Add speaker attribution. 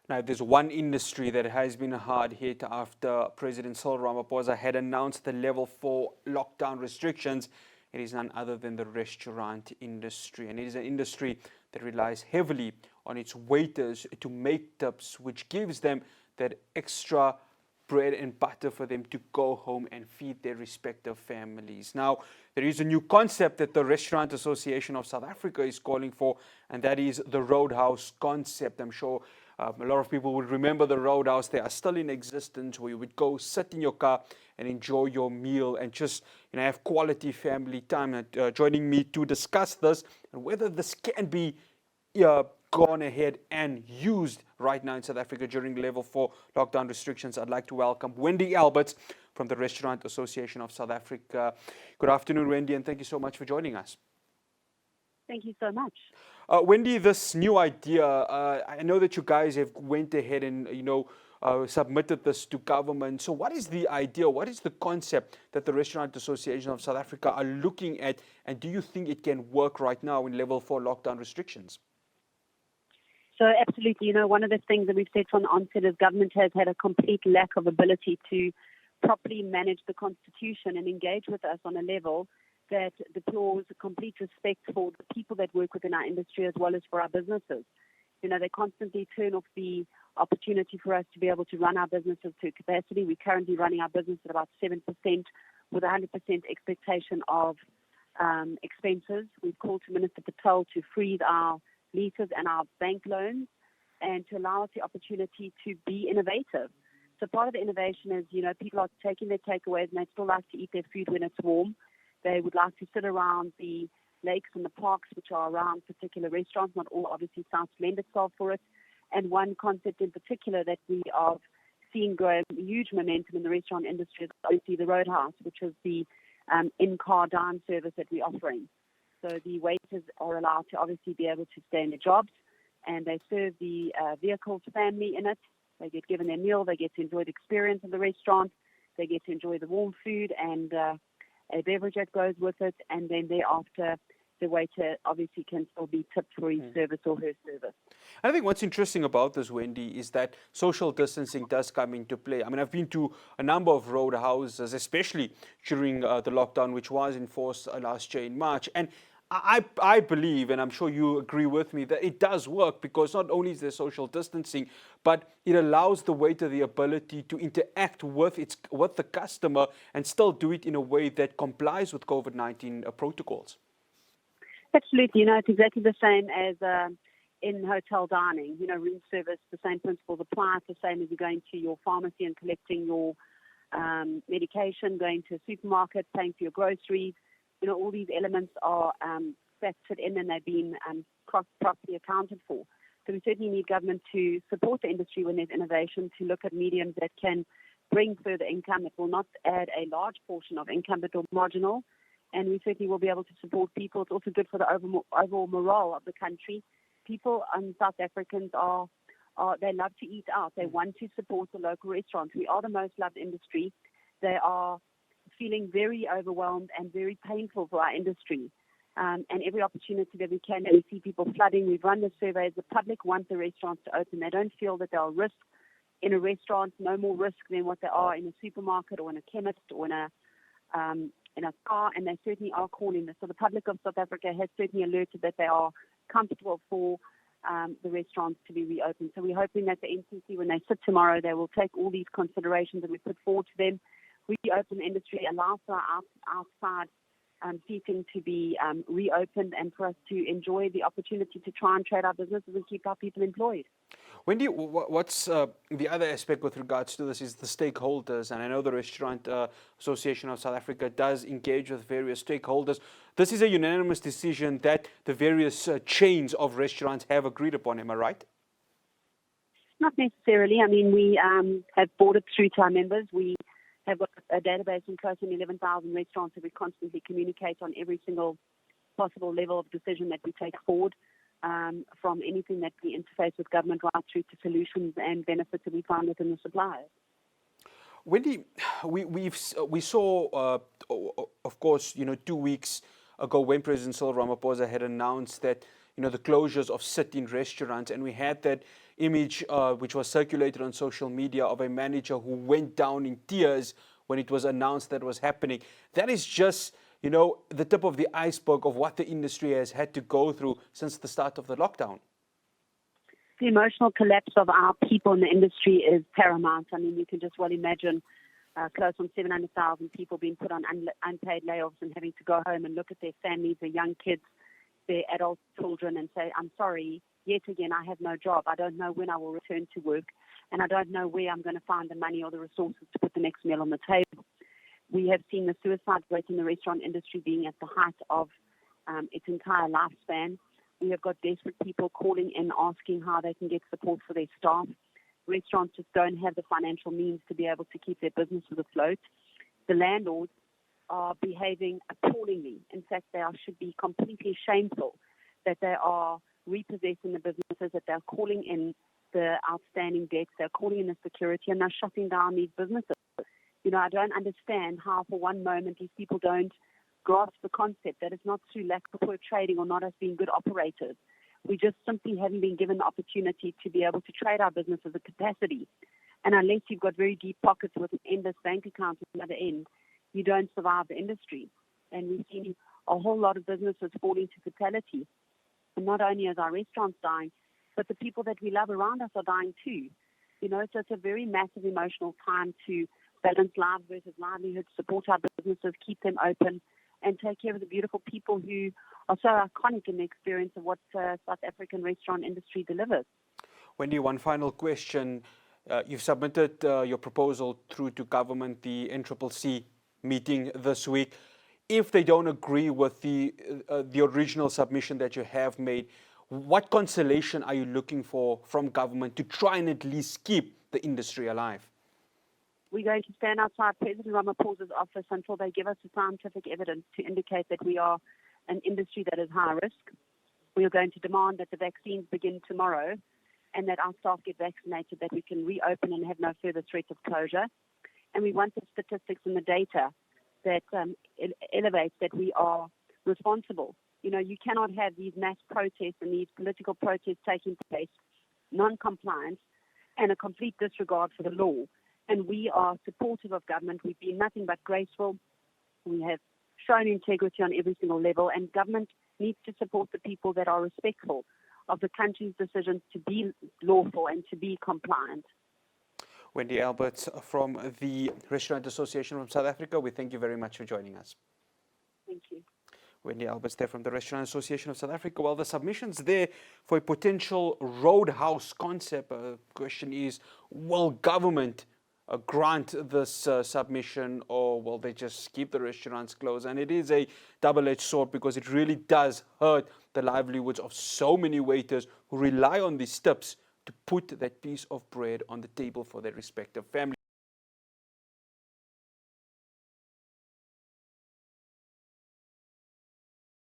Speaker 1: Now, there's one industry that has been hard hit after President Cyril Ramaphosa had announced the level 4 lockdown restrictions. It is none other than the restaurant industry. And it is an industry that relies heavily on its waiters to make tips, which gives them that extra bread and butter for them to go home and feed their respective families. Now, there is a new concept that the Restaurant Association of South Africa is calling for, and that is the Roadhouse concept. I'm sure a lot of people would remember the Roadhouse. They are still in existence, where you would go sit in your car and enjoy your meal and just have quality family time. And joining me to discuss this and whether this can be gone ahead and used right now in South Africa during level 4 lockdown restrictions, I'd like to welcome Wendy Alberts from the Restaurant Association of South Africa. Good afternoon, Wendy, and thank you so much for joining us.
Speaker 2: Thank you so much.
Speaker 1: Wendy, this new idea, I know that you guys have went ahead and, submitted this to government. So what is the idea? What is the concept that the Restaurant Association of South Africa are looking at? And do you think it can work right now in level 4 lockdown restrictions?
Speaker 2: So absolutely, one of the things that we've said from the onset is government has had a complete lack of ability to properly manage the constitution and engage with us on a level that deplores complete respect for the people that work within our industry as well as for our businesses. They constantly turn off the opportunity for us to be able to run our businesses to capacity. We're currently running our business at about 7% with 100% expectation of expenses. We've called to Minister Patel to freeze our leases and our bank loans and to allow us the opportunity to be innovative. So part of the innovation is, people are taking their takeaways and they still like to eat their food when it's warm. They would like to sit around the lakes and the parks which are around particular restaurants. Not all obviously South lend itself for it. And one concept in particular that we are seeing grow huge momentum in the restaurant industry is obviously the Roadhouse, which is the in-car dine service that we're offering. So the waiters are allowed to obviously be able to stay in their jobs, and they serve the vehicle's family in it. They get given their meal, they get to enjoy the experience of the restaurant, they get to enjoy the warm food and a beverage that goes with it, and then thereafter the waiter obviously can still be tipped for his service or her service.
Speaker 1: I think what's interesting about this, Wendy, is that social distancing does come into play. I mean, I've been to a number of roadhouses, especially during the lockdown, which was enforced last year in March. And I believe, and I'm sure you agree with me, that it does work because not only is there social distancing, but it allows the waiter the ability to interact with the customer and still do it in a way that complies with COVID-19 protocols.
Speaker 2: Absolutely. It's exactly the same as in hotel dining. Room service, the same principles apply. It's the same as you're going to your pharmacy and collecting your medication, going to a supermarket, paying for your groceries. All these elements are factored in and they've been properly accounted for. So we certainly need government to support the industry when there's innovation, to look at mediums that can bring further income. It will not add a large portion of income, but marginal. And we certainly will be able to support people. It's also good for the overall morale of the country. People, South Africans, they love to eat out. They want to support the local restaurants. We are the most loved industry. They are feeling very overwhelmed and very painful for our industry. And every opportunity that we can, we see people flooding. We've run the surveys. The public want the restaurants to open. They don't feel that they'll risk in a restaurant, no more risk than what they are in a supermarket or in a chemist or in a car, and they certainly are calling this. So the public of South Africa has certainly alerted that they are comfortable for the restaurants to be reopened. So we're hoping that the NCC, when they sit tomorrow, they will take all these considerations that we put forward to them, reopen the industry, allow for our outside seating to be reopened, and for us to enjoy the opportunity to try and trade our businesses and keep our people employed.
Speaker 1: Wendy, what's the other aspect with regards to this is the stakeholders, and I know the Restaurant Association of South Africa does engage with various stakeholders. This is a unanimous decision that the various chains of restaurants have agreed upon, am I right?
Speaker 2: Not necessarily. I mean, we have brought it through to our members. We have got a database in close to 11,000 restaurants that we constantly communicate on every single possible level of decision that we take forward, from anything that we interface with government right through to solutions and benefits that we find within the suppliers.
Speaker 1: Wendy, we saw, of course, 2 weeks ago when President Cyril Ramaphosa had announced that the closures of sitting restaurants. And we had that image which was circulated on social media of a manager who went down in tears when it was announced that was happening. That is just, the tip of the iceberg of what the industry has had to go through since the start of the lockdown.
Speaker 2: The emotional collapse of our people in the industry is paramount. I mean, you can just well imagine close on 700,000 people being put on unpaid layoffs and having to go home and look at their families, their young kids, their adult children and say, I'm sorry, yet again, I have no job. I don't know when I will return to work, and I don't know where I'm going to find the money or the resources to put the next meal on the table. We have seen the suicide rate in the restaurant industry being at the height of its entire lifespan. We have got desperate people calling in asking how they can get support for their staff. Restaurants just don't have the financial means to be able to keep their businesses afloat. The landlords are behaving appallingly. In fact, should be completely shameful that they are repossessing the businesses, that they're calling in the outstanding debts, they're calling in the security, and they're shutting down these businesses. I don't understand how for one moment these people don't grasp the concept that it's not through lack of poor trading or not us being good operators. We just simply haven't been given the opportunity to be able to trade our business as a capacity. And unless you've got very deep pockets with an endless bank account at the other end, you don't survive the industry. And we've seen a whole lot of businesses fall into fatality. And not only is our restaurants dying, but the people that we love around us are dying too. So it's a very massive emotional time to balance lives versus livelihood, support our businesses, keep them open, and take care of the beautiful people who are so iconic in the experience of what South African restaurant industry delivers.
Speaker 1: Wendy, one final question. You've submitted your proposal through to government, the NCCC meeting this week. If they don't agree with the original submission that you have made, what consolation are you looking for from government to try and at least keep the industry alive?
Speaker 2: We're going to stand outside President Ramaphosa's office until they give us the scientific evidence to indicate that we are an industry that is high risk. We are going to demand that the vaccines begin tomorrow and that our staff get vaccinated, that we can reopen and have no further threat of closure. And we want the statistics and the data that elevates that we are responsible. You cannot have these mass protests and these political protests taking place, non-compliance, and a complete disregard for the law. And we are supportive of government. We've been nothing but graceful. We have shown integrity on every single level, and government needs to support the people that are respectful of the country's decisions to be lawful and to be compliant.
Speaker 1: Wendy Alberts from the Restaurant Association from South Africa, we thank you very much for joining us.
Speaker 2: Thank you.
Speaker 1: Wendy Alberts there from the Restaurant Association of South Africa. Well, the submission's there for a potential roadhouse concept. The question is, will government grant this submission, or will they just keep the restaurants closed? And it is a double-edged sword because it really does hurt the livelihoods of so many waiters who rely on these tips to put that piece of bread on the table for their respective families.